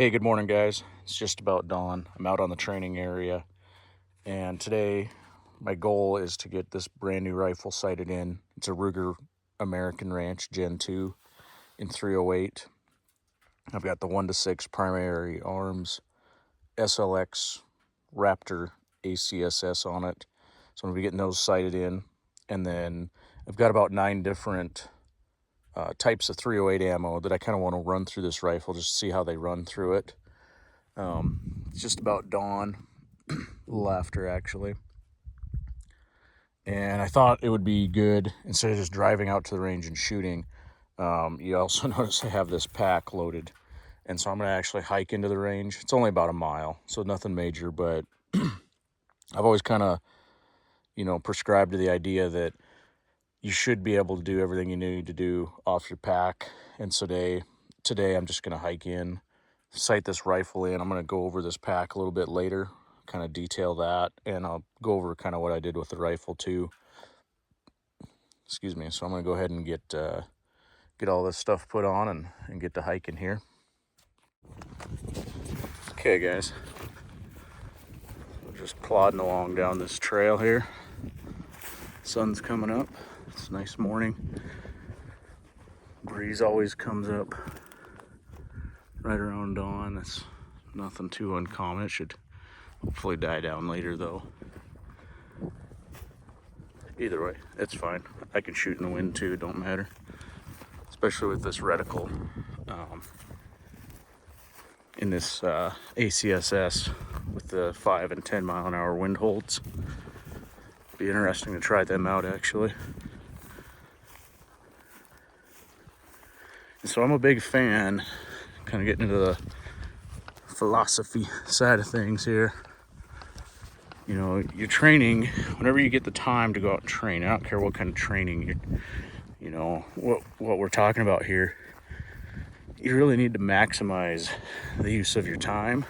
Hey, good morning, guys. It's just about dawn. I'm out on the training area, and today my goal is to get this brand new rifle sighted in. It's a Ruger American Ranch Gen 2 in 308. I've got the 1-6 primary arms SLX Raptor ACSS on it, so I'm going to be getting those sighted in. And then I've got about 9 different types of 308 ammo that I kind of want to run through this rifle just to see how they run through it. It's just about dawn, a little after actually. And I thought it would be good, instead of just driving out to the range and shooting, you also notice I have this pack loaded. And so I'm going to actually hike into the range. It's only about a mile, so nothing major, but I've always kind of, prescribed to the idea that you should be able to do everything you need to do off your pack. And so today I'm just going to hike in, sight this rifle in. I'm going to go over this pack a little bit later, kind of detail that, and I'll go over kind of what I did with the rifle too. Excuse me. So I'm going to go ahead and get all this stuff put on and get to hiking here. Okay, guys. We're just plodding along down this trail here. Sun's coming up. It's a nice morning. Breeze always comes up right around dawn. It's nothing too uncommon. It should hopefully die down later though. Either way, it's fine. I can shoot in the wind too, don't matter. Especially with this reticle in this ACSS with the 5 and 10 mile an hour wind holds. Be interesting to try them out actually. And so I'm a big fan, kind of getting into the philosophy side of things here. You know, you're training, whenever you get the time to go out and train, I don't care what kind of training what we're talking about here, you really need to maximize the use of your time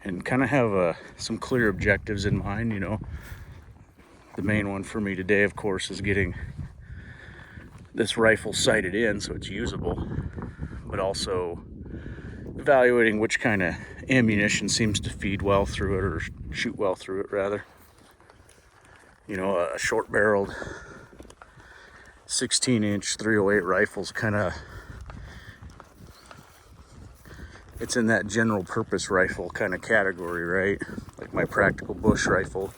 and kind of have some clear objectives in mind. The main one for me today, of course, is getting this rifle sighted in so it's usable, but also evaluating which kind of ammunition seems to feed well through it, or shoot well through it rather. A short barreled 16-inch 308 rifle's kind of, it's in that general purpose rifle kind of category, right? Like my practical bush rifle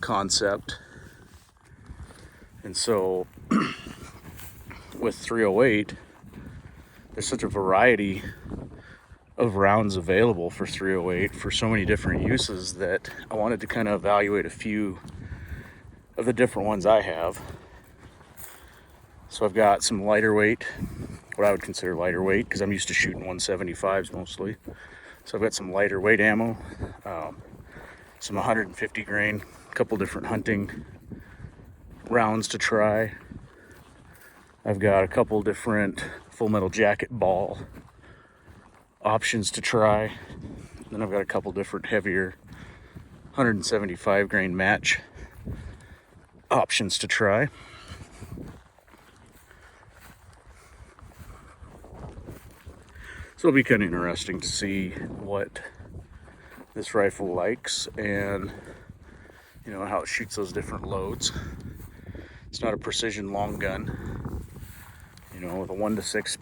concept. And so with 308, there's such a variety of rounds available for 308 for so many different uses that I wanted to kind of evaluate a few of the different ones I have. So I've got some lighter weight, what I would consider lighter weight, because I'm used to shooting 175s mostly. So I've got some lighter weight ammo, some 150 grain, a couple different hunting rounds to try. I've got a couple different full metal jacket ball options to try. Then I've got a couple different heavier 175 grain match options to try. So it'll be kind of interesting to see what this rifle likes and how it shoots those different loads. It's not a precision long gun, with a 1-6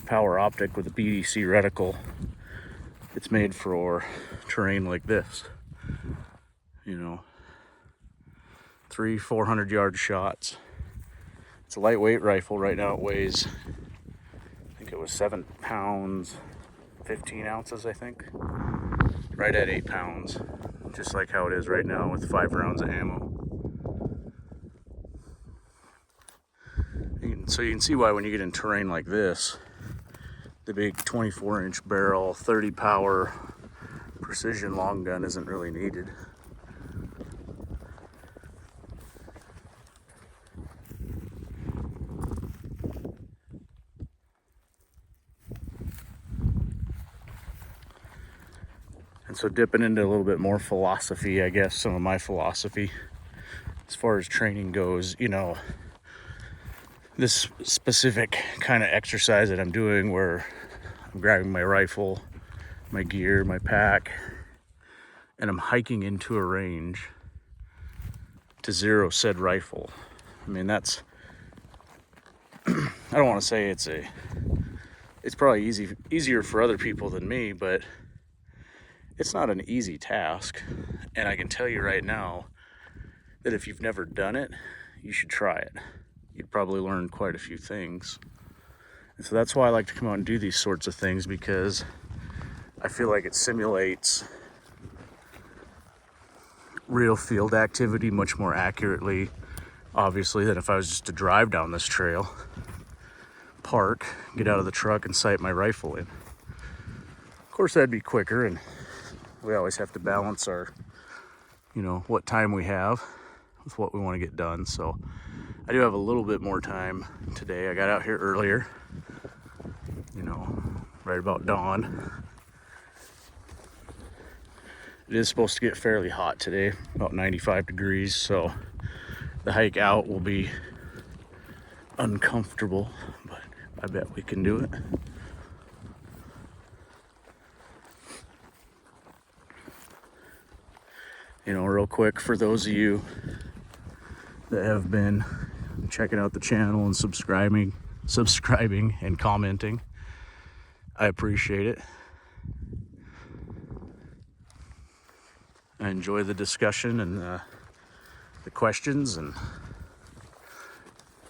power optic with a BDC reticle. It's made for terrain like this, 300-400 yard shots. It's a lightweight rifle. Right now it weighs, I think it was 7 pounds 15 ounces, I think, right at 8 pounds, just like how it is right now with 5 rounds of ammo. So you can see why when you get in terrain like this, the big 24-inch barrel, 30 power precision long gun isn't really needed. And so dipping into a little bit more philosophy, I guess, some of my philosophy as far as training goes, this specific kind of exercise that I'm doing, where I'm grabbing my rifle, my gear, my pack, and I'm hiking into a range to zero said rifle. I mean, that's, I don't want to say it's probably easier for other people than me, but it's not an easy task. And I can tell you right now that if you've never done it, you should try it. You'd probably learn quite a few things. And so that's why I like to come out and do these sorts of things, because I feel like it simulates real field activity much more accurately, obviously, than if I was just to drive down this trail, park, get out of the truck, and sight my rifle in. Of course, that'd be quicker, and we always have to balance our, what time we have with what we want to get done. So I do have a little bit more time today. I got out here earlier, right about dawn. It is supposed to get fairly hot today, about 95 degrees, so the hike out will be uncomfortable, but I bet we can do it. Real quick, for those of you that have been checking out the channel and subscribing and commenting, I appreciate it. I enjoy the discussion and the questions, and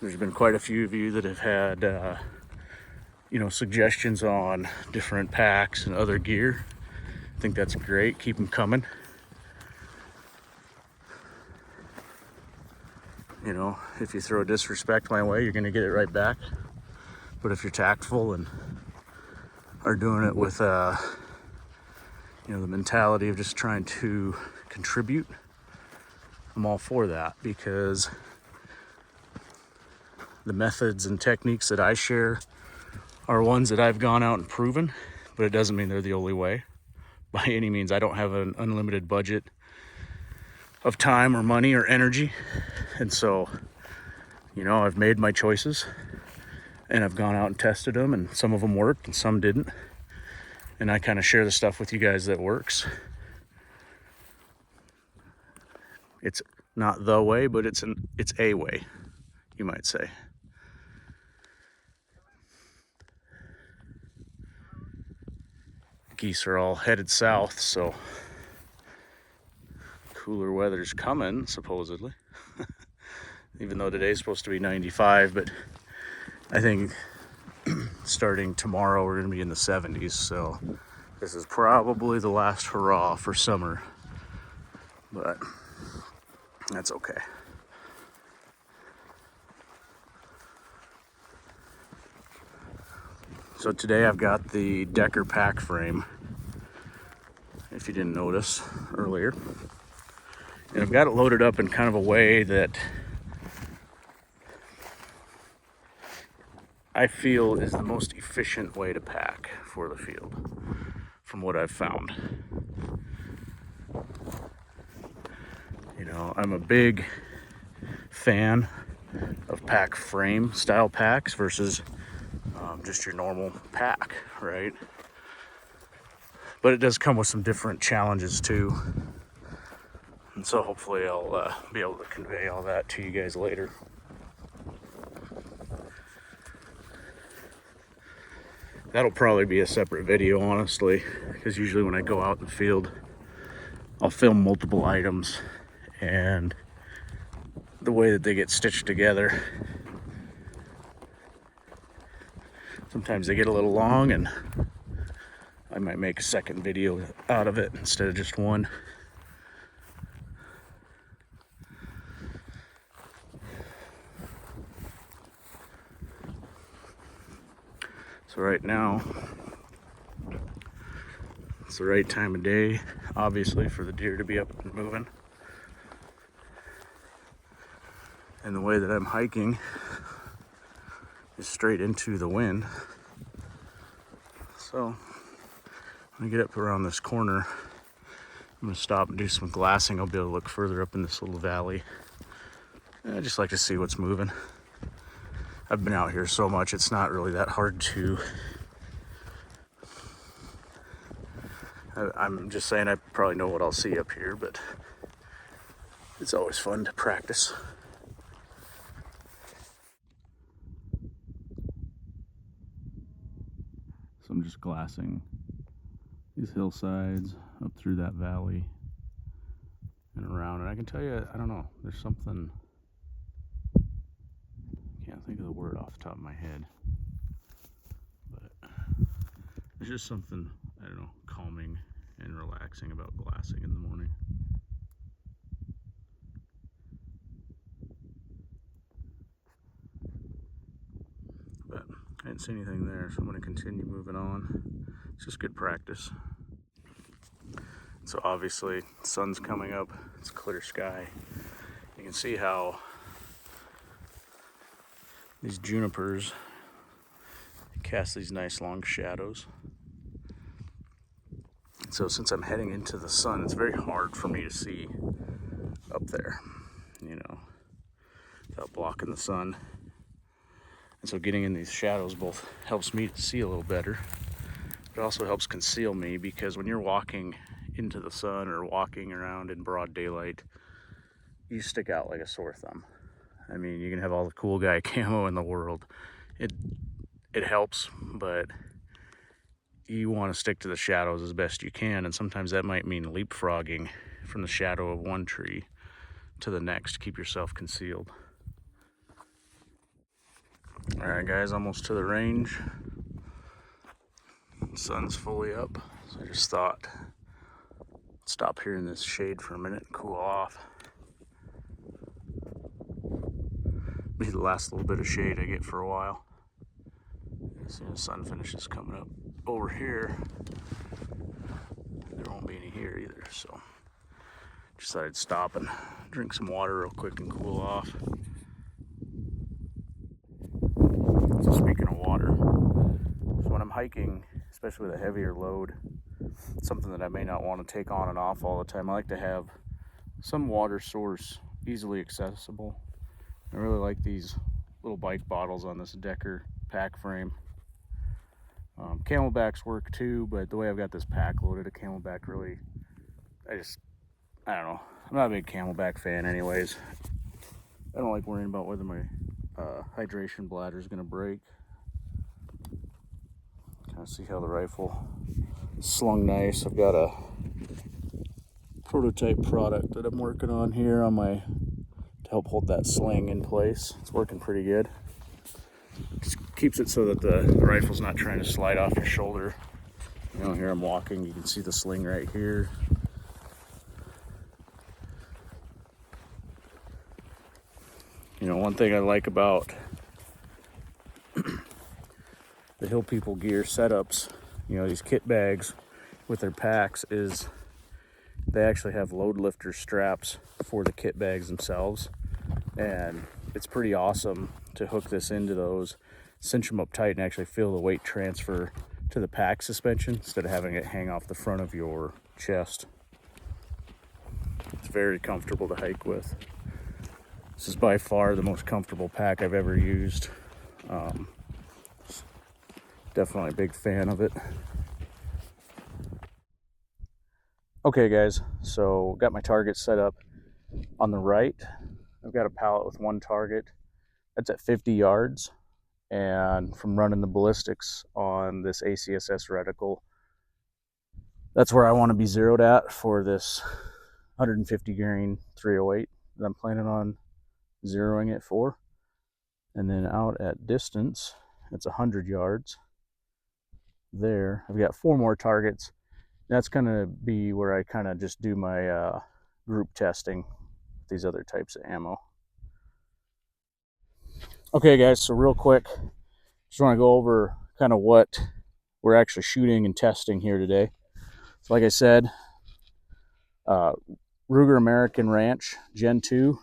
there's been quite a few of you that have had suggestions on different packs and other gear. I think that's great. Keep them coming. If you throw disrespect my way, you're going to get it right back. But if you're tactful and are doing it with the mentality of just trying to contribute, I'm all for that, because the methods and techniques that I share are ones that I've gone out and proven, but it doesn't mean they're the only way. By any means, I don't have an unlimited budget of time or money or energy. And so, I've made my choices, and I've gone out and tested them, and some of them worked and some didn't. And I kind of share the stuff with you guys that works. It's not the way, but it's a way, you might say. Geese are all headed south, so cooler weather's coming, supposedly. Even though today's supposed to be 95, but I think starting tomorrow we're going to be in the 70s, so this is probably the last hurrah for summer, but that's okay. So today I've got the Decker pack frame, if you didn't notice earlier, and I've got it loaded up in kind of a way that I feel is the most efficient way to pack for the field, from what I've found. I'm a big fan of pack frame style packs versus just your normal pack, right? But it does come with some different challenges too. And so hopefully I'll be able to convey all that to you guys later. That'll probably be a separate video, honestly, because usually when I go out in the field, I'll film multiple items and the way that they get stitched together. Sometimes they get a little long, and I might make a second video out of it instead of just one. So right now, it's the right time of day, obviously, for the deer to be up and moving. And the way that I'm hiking is straight into the wind. So when I get up around this corner, I'm gonna stop and do some glassing. I'll be able to look further up in this little valley. And I just like to see what's moving. I've been out here so much, it's not really that hard to I'm just saying I probably know what I'll see up here, but it's always fun to practice. So I'm just glassing these hillsides up through that valley and around. And I can tell you, I don't know, there's something, can't think of the word off the top of my head, but there's just something, I don't know, calming and relaxing about glassing in the morning. But I didn't see anything there, so I'm going to continue moving on. It's just good practice. So obviously, the sun's coming up, it's clear sky. You can see how these junipers cast these nice long shadows. So since I'm heading into the sun, it's very hard for me to see up there, you know, without blocking the sun. And so getting in these shadows both helps me to see a little better, but it also helps conceal me, because when you're walking into the sun or walking around in broad daylight, you stick out like a sore thumb. I mean, you can have all the cool guy camo in the world. It helps, but you want to stick to the shadows as best you can, and sometimes that might mean leapfrogging from the shadow of one tree to the next to keep yourself concealed. All right, guys, almost to the range. Sun's fully up, so I just thought I'd stop here in this shade for a minute and cool off. Be the last little bit of shade I get for a while. As soon as the sun finishes coming up over here, there won't be any here either, so just thought I'd stop and drink some water real quick and cool off. So speaking of water, so when I'm hiking, especially with a heavier load, something that I may not want to take on and off all the time, I like to have some water source easily accessible. I really like these little bike bottles on this Decker pack frame. Camelbacks work too, but the way I've got this pack loaded, a Camelback really, I don't know. I'm not a big Camelback fan anyways. I don't like worrying about whether my hydration bladder is going to break. Kind of see how the rifle is slung nice. I've got a prototype product that I'm working on here on my to help hold that sling in place. It's working pretty good. Just keeps it so that the rifle's not trying to slide off your shoulder. You know, here I'm walking, you can see the sling right here. You know, one thing I like about the Hill People gear setups, you know, these kit bags with their packs, is they actually have load lifter straps for the kit bags themselves. And it's pretty awesome to hook this into those, cinch them up tight, and actually feel the weight transfer to the pack suspension instead of having it hang off the front of your chest. It's very comfortable to hike with. This is by far the most comfortable pack I've ever used. Definitely a big fan of it. Okay guys, so got my target set up on the right. I've got a pallet with one target. That's at 50 yards. And from running the ballistics on this ACSS reticle, that's where I want to be zeroed at for this 150 grain 308 that I'm planning on zeroing it for. And then out at distance, it's 100 yards. There, I've got 4 more targets. That's going to be where I kind of just do my group testing with these other types of ammo. Okay guys, so real quick, just want to go over kind of what we're actually shooting and testing here today. So like I said, Ruger American Ranch Gen 2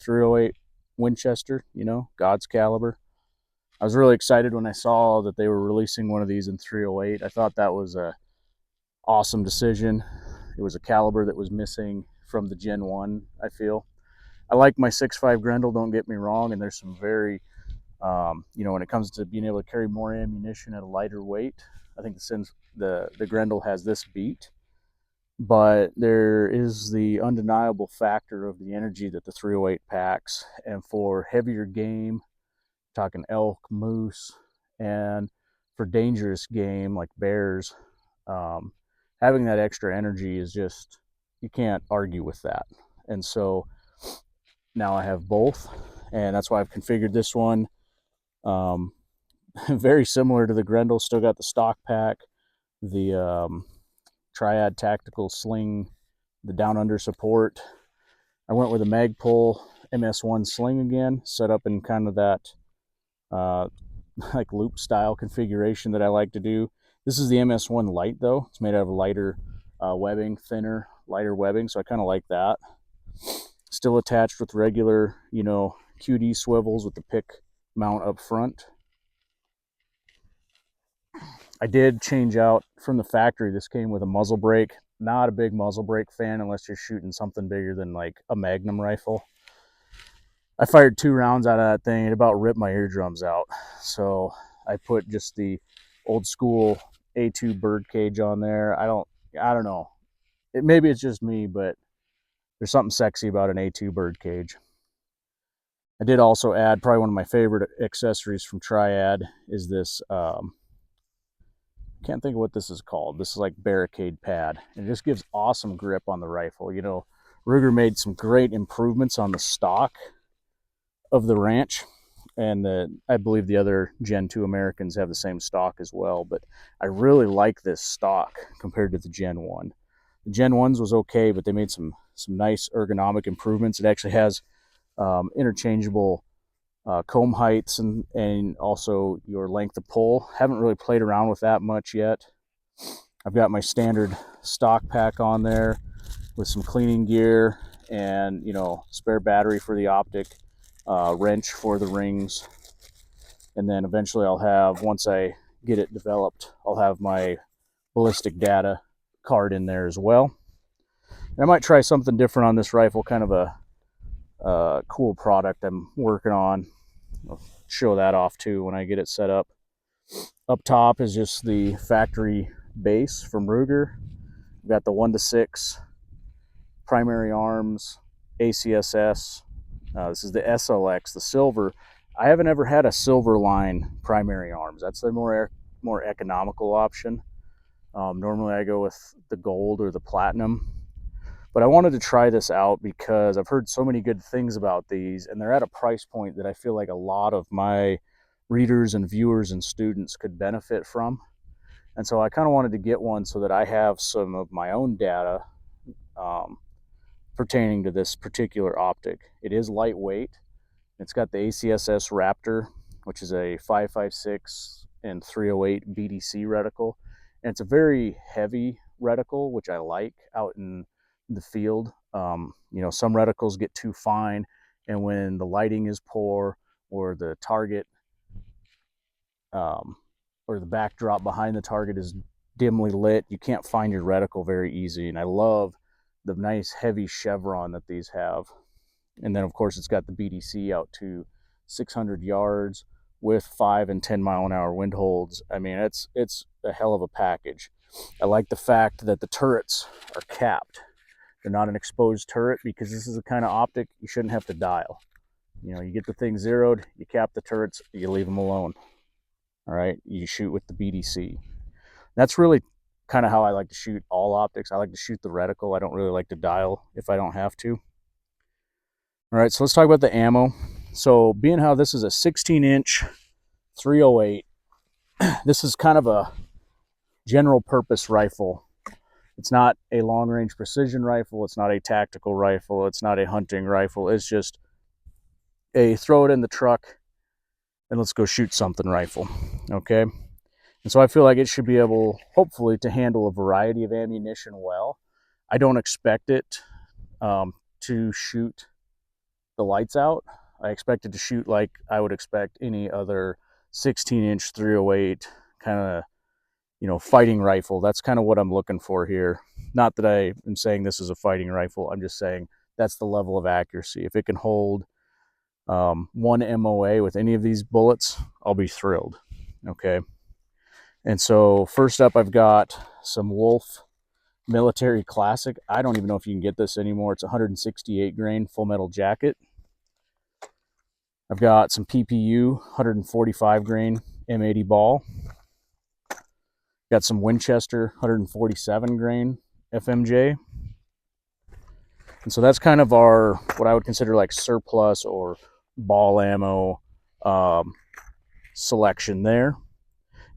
308 Winchester, you know, God's caliber. I was really excited when I saw that they were releasing one of these in 308. I thought that was a awesome decision. It was a caliber that was missing from the Gen 1, I feel. I like my 6.5 Grendel, don't get me wrong, and there's some very, you know, when it comes to being able to carry more ammunition at a lighter weight, I think the Grendel has this beat. but there is the undeniable factor of the energy that the 308 packs. And for heavier game, talking elk, moose, and for dangerous game like bears, having that extra energy is just, you can't argue with that. And so now I have both, and that's why I've configured this one. Very similar to the Grendel, still got the stock pack, the Triad tactical sling, the down under support. I went with a Magpul MS1 sling again, set up in kind of that uh, like loop style configuration that I like to do. This is the MS1 Lite though. It's made out of lighter webbing, thinner, lighter webbing, so I kind of like that. Still attached with regular, QD swivels with the pick mount up front. I did change out from the factory. This came with a muzzle brake. Not a big muzzle brake fan unless you're shooting something bigger than like a Magnum rifle. I fired 2 rounds out of that thing. It about ripped my eardrums out. So I put just the old school A2 bird cage on there. I don't know. Maybe it's just me, but there's something sexy about an A2 bird cage. I did also add probably one of my favorite accessories from Triad is this can't think of what this is called. This is like barricade pad. It just gives awesome grip on the rifle. Ruger made some great improvements on the stock of the Ranch, and I believe the other Gen 2 Americans have the same stock as well, but I really like this stock compared to the Gen 1. The Gen 1's was okay, but they made some nice ergonomic improvements. It actually has interchangeable comb heights and also your length of pull. Haven't really played around with that much yet. I've got my standard stock pack on there with some cleaning gear and spare battery for the optic, wrench for the rings, and then eventually I'll have, once I get it developed, I'll have my ballistic data card in there as well. And I might try something different on this rifle, kind of a cool product I'm working on. I'll show that off too when I get it set up. Up top is just the factory base from Ruger. We've got the 1-6 primary arms, ACSS. This is the SLX, the silver. I haven't ever had a silver line primary arms. That's the more economical option. Normally I go with the gold or the platinum. But I wanted to try this out because I've heard so many good things about these, and they're at a price point that I feel like a lot of my readers and viewers and students could benefit from. And so I kind of wanted to get one so that I have some of my own data pertaining to this particular optic. It is lightweight. It's got the ACSS Raptor, which is a 5.56 and 308 BDC reticle. And it's a very heavy reticle, which I like out in the field. Some reticles get too fine, and when the lighting is poor or the target or the backdrop behind the target is dimly lit, you can't find your reticle very easy. And I love the nice heavy chevron that these have. And then of course it's got the BDC out to 600 yards with 5 and 10 mile an hour wind holds. I mean, it's a hell of a package. I like the fact that the turrets are capped. They're not an exposed turret, because this is the kind of optic you shouldn't have to dial. You get the thing zeroed, you cap the turrets, you leave them alone. All right, you shoot with the BDC. That's really kind of how I like to shoot all optics. I like to shoot the reticle. I don't really like to dial if I don't have to. All right, so let's talk about the ammo. So being how this is a 16-inch 308, this is kind of a general purpose rifle. It's not a long-range precision rifle. It's not a tactical rifle. It's not a hunting rifle. It's just a throw it in the truck and let's go shoot something rifle, okay? And so I feel like it should be able, hopefully, to handle a variety of ammunition well. I don't expect it to shoot the lights out. I expect it to shoot like I would expect any other 16-inch 308 kind of, fighting rifle. That's kind of what I'm looking for here. Not that I am saying this is a fighting rifle. I'm just saying that's the level of accuracy. If it can hold 1 MOA with any of these bullets, I'll be thrilled. Okay. And so first up, I've got some Wolf Military Classic. I don't even know if you can get this anymore. It's 168 grain full metal jacket. I've got some PPU 145 grain M80 ball. Got some Winchester 147 grain FMJ. And so that's kind of our, what I would consider like surplus or ball ammo selection there.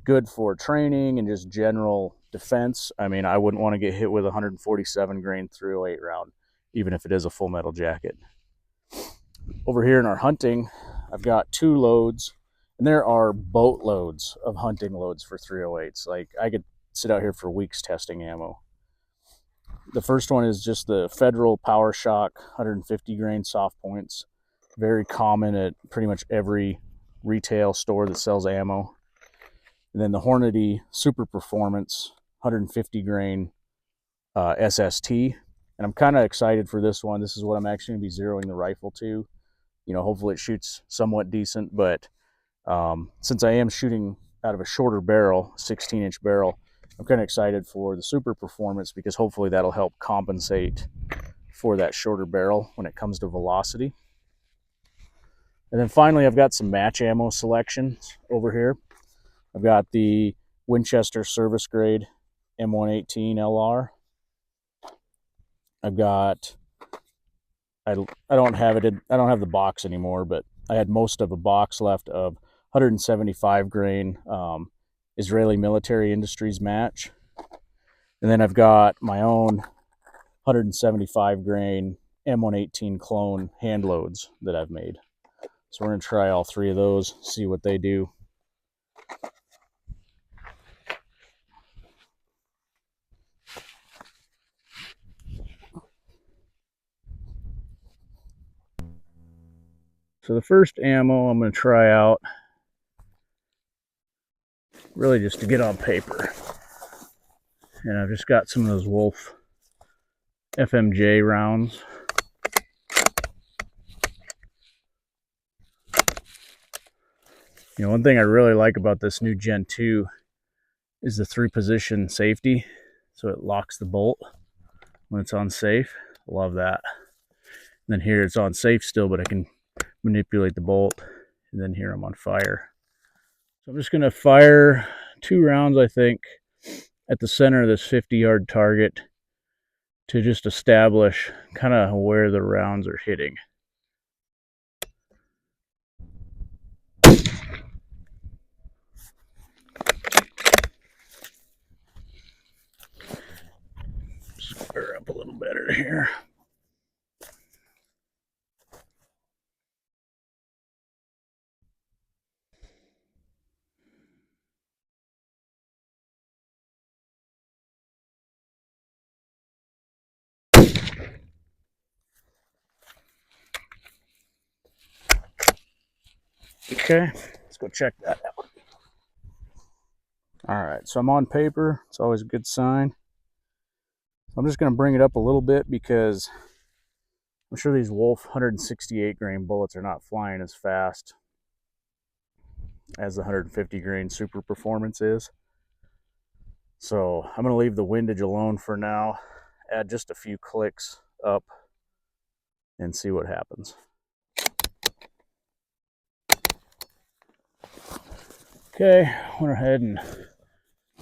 Good for training and just general defense. I mean, I wouldn't want to get hit with a 147 grain 308 round, even if it is a full metal jacket. Over here in our hunting, I've got 2 loads, and there are boatloads of hunting loads for 308s. Like, I could sit out here for weeks testing ammo. The first one is just the Federal Power Shock 150 grain soft points. Very common at pretty much every retail store that sells ammo. And then the Hornady Super Performance 150 grain SST. And I'm kind of excited for this one. This is what I'm actually going to be zeroing the rifle to. You know, hopefully it shoots somewhat decent, but since I am shooting out of a shorter barrel, 16-inch barrel, I'm kind of excited for the Super Performance because hopefully that'll help compensate for that shorter barrel when it comes to velocity. And then finally, I've got some match ammo selections over here. I've got the Winchester Service Grade M118 LR. I've got, I don't have it, I don't have the box anymore, but I had most of a box left of 175 grain Israeli Military Industries match. And then I've got my own 175 grain M118 clone hand loads that I've made. So we're going to try all 3 of those, see what they do. So the first ammo I'm going to try out, really just to get on paper. And I've just got some of those Wolf FMJ rounds. You know, one thing I really like about this new Gen 2 is the 3-position safety. So it locks the bolt when it's on safe. Love that. And then here it's on safe still, but I can manipulate the bolt. And then here I'm on fire. So I'm just going to fire 2 rounds, I think, at the center of this 50-yard target to just establish kind of where the rounds are hitting. Square up a little better here. Okay, let's go check that out. All right, so I'm on paper. It's always a good sign. I'm just going to bring it up a little bit because I'm sure these Wolf 168 grain bullets are not flying as fast as the 150 grain Super Performance is. So I'm going to leave the windage alone for now, add just a few clicks up, and see what happens. Okay, went ahead and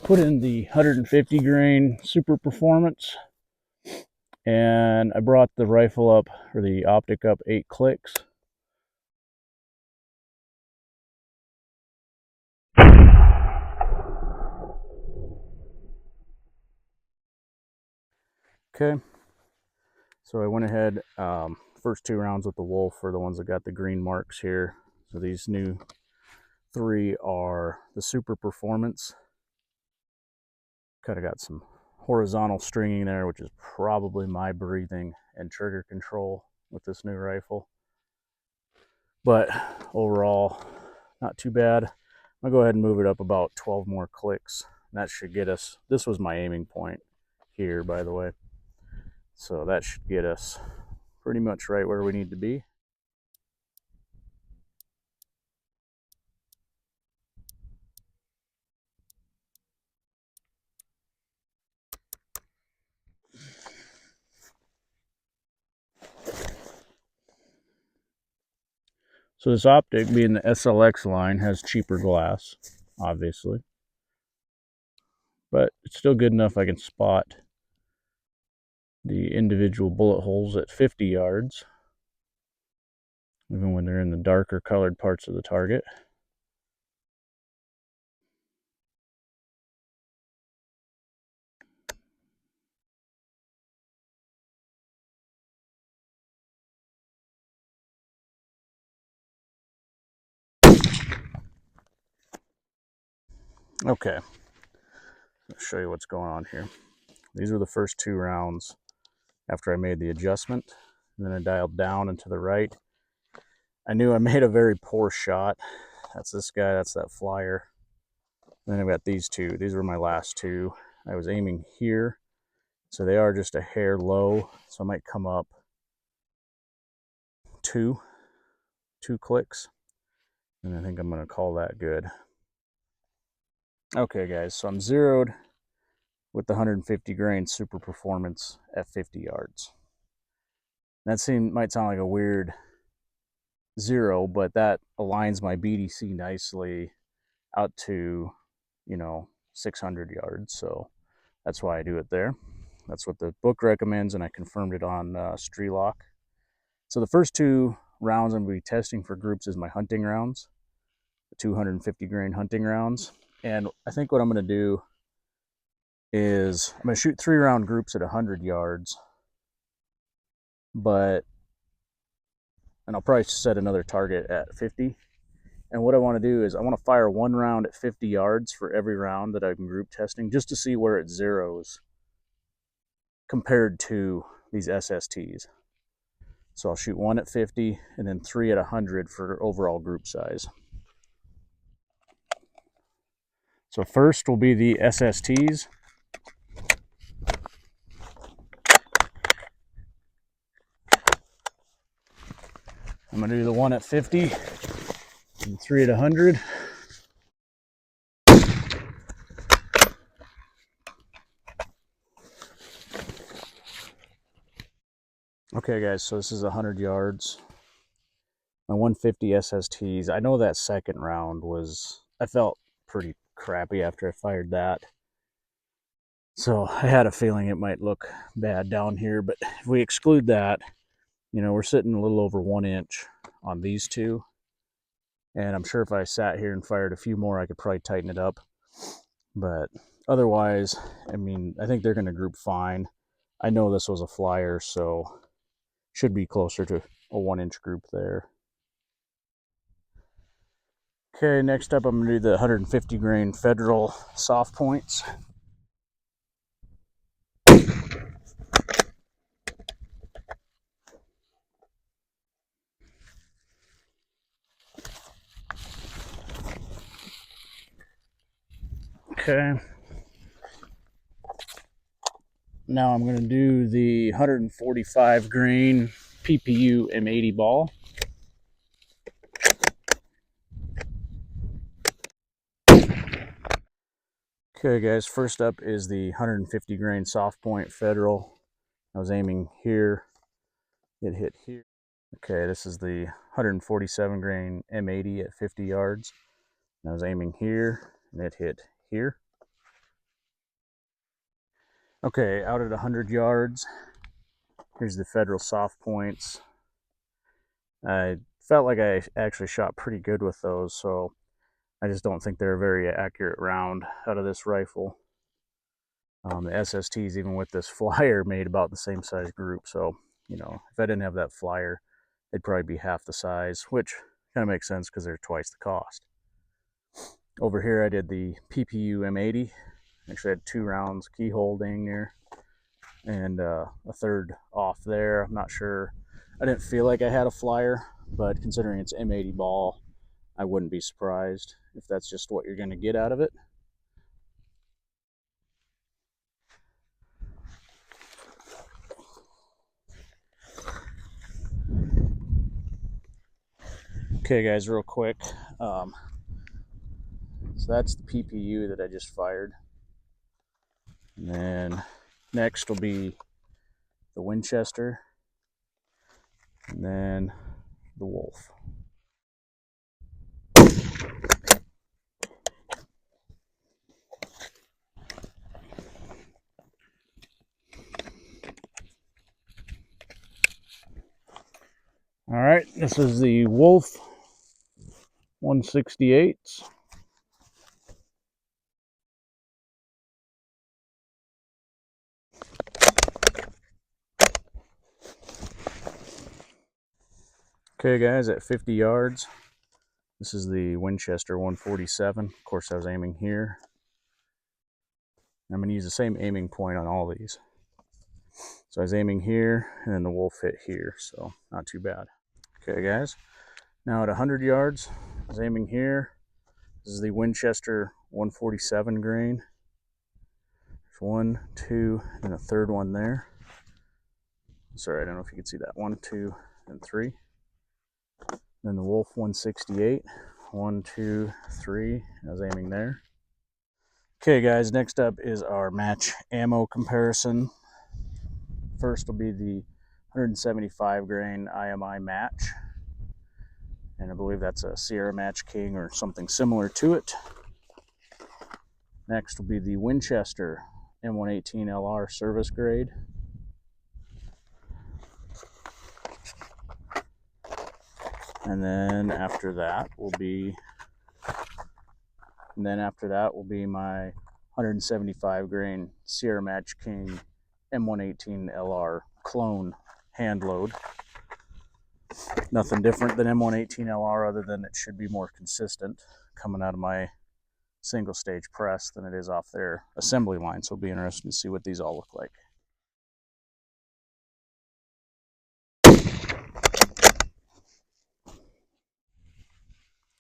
put in the 150 grain Super Performance, and I brought the rifle up, or the optic up, 8 clicks. Okay, so I went ahead, first 2 rounds with the Wolf are the ones that got the green marks here. So these new 3 are the Super Performance. Kind of got some horizontal stringing there, which is probably my breathing and trigger control with this new rifle. But overall, not too bad. I'm gonna go ahead and move it up about 12 more clicks. And that should get us, this was my aiming point here, by the way. So that should get us pretty much right where we need to be. So this optic, being the SLX line, has cheaper glass, obviously. But it's still good enough I can spot the individual bullet holes at 50 yards, even when they're in the darker colored parts of the target. Okay, I'll show you what's going on here. These were the first 2 rounds after I made the adjustment. And then I dialed down and to the right. I knew I made a very poor shot. That's this guy, that's that flyer. And then I've got these 2. These were my last 2. I was aiming here, so they are just a hair low. So I might come up 2 clicks. And I think I'm gonna call that good. Okay guys, so I'm zeroed with the 150 grain super performance at 50 yards. That might sound like a weird zero, but that aligns my BDC nicely out to, 600 yards. So that's why I do it there. That's what the book recommends, and I confirmed it on Strelock. So the first 2 rounds I'm going to be testing for groups is my hunting rounds, the 250 grain hunting rounds. And I think what I'm going to do is I'm going to shoot 3 round groups at 100 yards, and I'll probably set another target at 50. And what I want to do is I want to fire 1 round at 50 yards for every round that I'm group testing, just to see where it zeroes compared to these SSTs. So I'll shoot 1 at 50 and then 3 at 100 for overall group size. So first will be the SSTs. I'm going to do the 1 at 50 and 3 at 100. Okay guys, so this is 100 yards. My 150 SSTs. I know that second round I felt pretty crappy after I fired that. So I had a feeling it might look bad down here, but if we exclude that, we're sitting a little over 1 inch on these 2. And I'm sure if I sat here and fired a few more, I could probably tighten it up. But otherwise, I think they're going to group fine. I know this was a flyer, so should be closer to a 1 inch group there. Okay, next up I'm going to do the 150 grain Federal soft points. Okay. Now I'm going to do the 145 grain PPU M80 ball. Okay guys, first up is the 150 grain soft point Federal. I was aiming here, it hit here. Okay, this is the 147 grain M80 at 50 yards. I was aiming here, and it hit here. Okay, out at 100 yards, here's the Federal soft points. I felt like I actually shot pretty good with those, so I just don't think they're a very accurate round out of this rifle. The SSTs, even with this flyer, made about the same size group, so if I didn't have that flyer, they'd probably be half the size, which kind of makes sense because they're twice the cost. Over here I did the PPU M80. Actually had 2 rounds keyhole dang near, and a third off there. I'm not sure. I didn't feel like I had a flyer, but considering it's M80 ball, I wouldn't be surprised if that's just what you're going to get out of it. Okay guys, real quick, so that's the PPU that I just fired, and then next will be the Winchester, and then the Wolf. All right, this is the Wolf 168s. Okay guys, at 50 yards, this is the Winchester 147. Of course, I was aiming here. I'm going to use the same aiming point on all these. So I was aiming here, and then the Wolf hit here, so not too bad. Okay guys, now at 100 yards, I was aiming here. This is the Winchester 147 grain. There's 1, 2, and a third one there. Sorry, I don't know if you can see that. 1, 2, and 3. Then the Wolf 168. 1, 2, 3. I was aiming there. Okay guys, next up is our match ammo comparison. First will be the 175 grain IMI match. And I believe that's a Sierra Match King or something similar to it. Next will be the Winchester M118LR service grade. And then after that will be my 175 grain Sierra Match King M118LR clone hand load. Nothing different than M118LR other than it should be more consistent coming out of my single stage press than it is off their assembly line. So it'll be interesting to see what these all look like.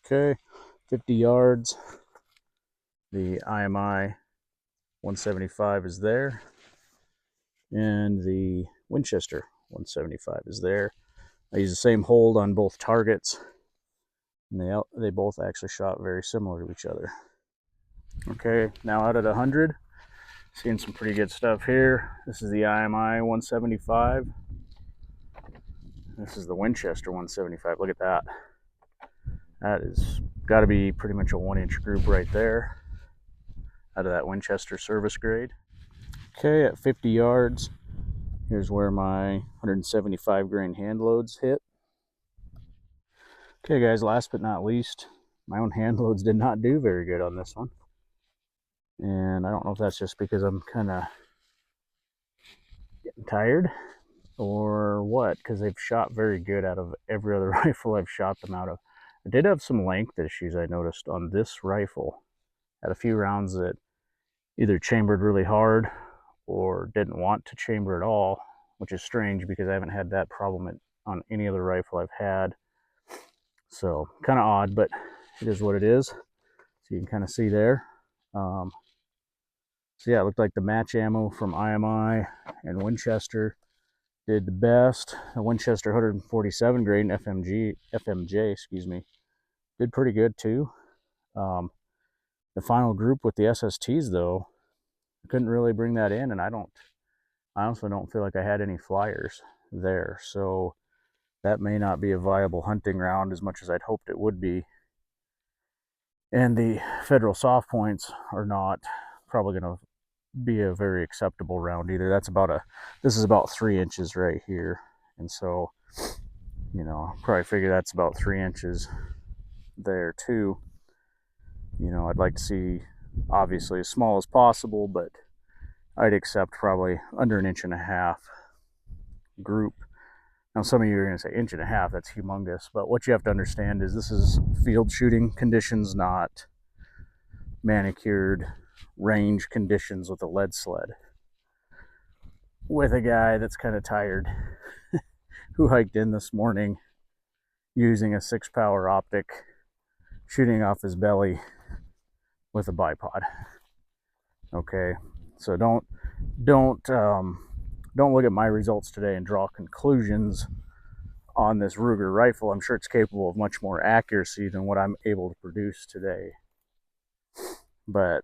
Okay, 50 yards. The IMI 175 is there, and the Winchester 175 is there. I use the same hold on both targets, and they both actually shot very similar to each other. Okay, now out at 100, seeing some pretty good stuff here. This is the IMI 175. This is the Winchester 175. Look at that. That is got to be pretty much a 1-inch group right there out of that Winchester service grade. Okay, at 50 yards, here's where my 175 grain hand loads hit. Okay guys, last but not least, my own hand loads did not do very good on this one. And I don't know if that's just because I'm kind of getting tired or what, because they've shot very good out of every other rifle I've shot them out of. I did have some length issues I noticed on this rifle. Had a few rounds that either chambered really hard or didn't want to chamber at all, which is strange because I haven't had that problem on any other rifle I've had. So kind of odd, but it is what it is. So you can kind of see there. So yeah, it looked like the match ammo from IMI and Winchester did the best. The Winchester 147 grain FMJ, excuse me, did pretty good too. The final group with the SSTs though, I couldn't really bring that in, and I honestly don't feel like I had any flyers there. So that may not be a viable hunting round as much as I'd hoped it would be. And the federal soft points are not probably going to be a very acceptable round either. This is about 3 inches right here. And so, probably figure that's about 3 inches there too. I'd like to see obviously as small as possible, but I'd accept probably under 1.5 inch group. Now, some of you are going to say 1.5 inches, that's humongous. But what you have to understand is this is field shooting conditions, not manicured range conditions with a lead sled. With a guy that's kind of tired who hiked in this morning using a 6-power optic, shooting off his belly with a bipod. Okay, so don't look at my results today and draw conclusions on this Ruger rifle. I'm sure it's capable of much more accuracy than what I'm able to produce today. But,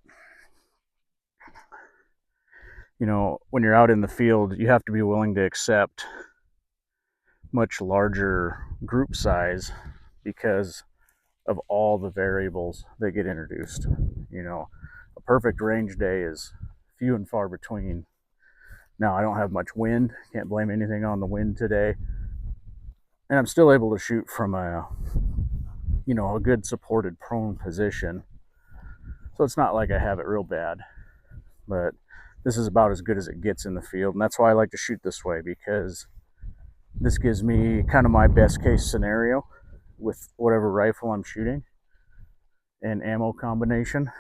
when you're out in the field, you have to be willing to accept much larger group size because of all the variables that get introduced. You know, a perfect range day is few and far between. Now, I don't have much wind, can't blame anything on the wind today, and I'm still able to shoot from a, you know, a good supported prone position. So it's not like I have it real bad, but this is about as good as it gets in the field. And that's why I like to shoot this way, because this gives me kind of my best case scenario with whatever rifle I'm shooting and ammo combination.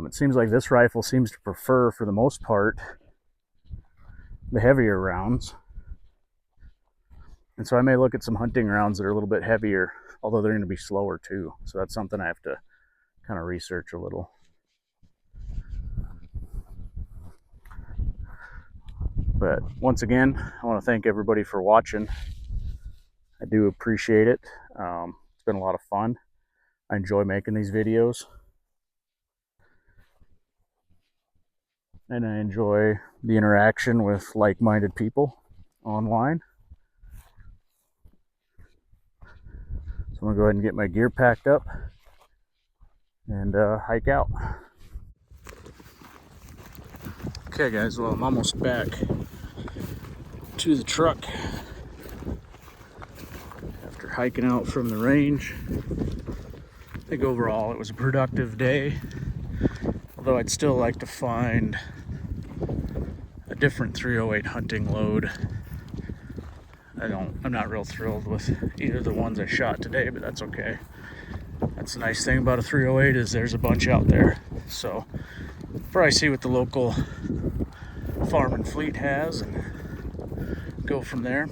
It seems like this rifle seems to prefer, for the most part, the heavier rounds. And so I may look at some hunting rounds that are a little bit heavier, although they're going to be slower too. So that's something I have to kind of research a little. But once again, I want to thank everybody for watching. I do appreciate it. It's been a lot of fun. I enjoy making these videos. And I enjoy the interaction with like-minded people online. So I'm going to go ahead and get my gear packed up and hike out. Okay guys, well, I'm almost back to the truck after hiking out from the range. I think overall it was a productive day, although I'd still like to find a different 308 hunting load. I'm not real thrilled with either of the ones I shot today, but that's okay. That's the nice thing about a 308 is there's a bunch out there. So probably see what the local farm and fleet has and go from there.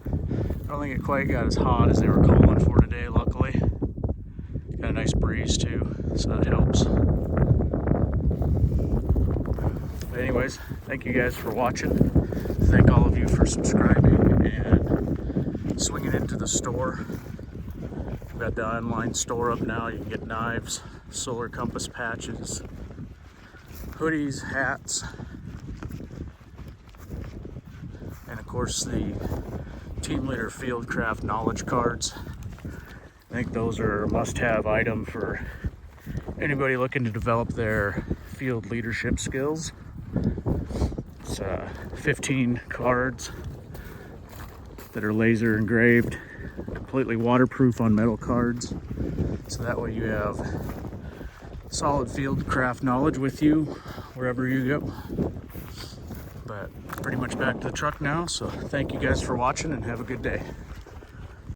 I don't think it quite got as hot as they were calling for today, luckily. Got a nice breeze too, so that helps. But anyways, thank you guys for watching. Thank all of you for subscribing and swinging into the store. We've got the online store up now. You can get knives, solar compass patches, hoodies, hats, and of course the Team Leader Fieldcraft knowledge cards. I think those are a must-have item for anybody looking to develop their field leadership skills. It's 15 cards that are laser engraved, completely waterproof on metal cards, so that way you have solid fieldcraft knowledge with you wherever you go. But pretty much back to the truck now, so thank you guys for watching and have a good day.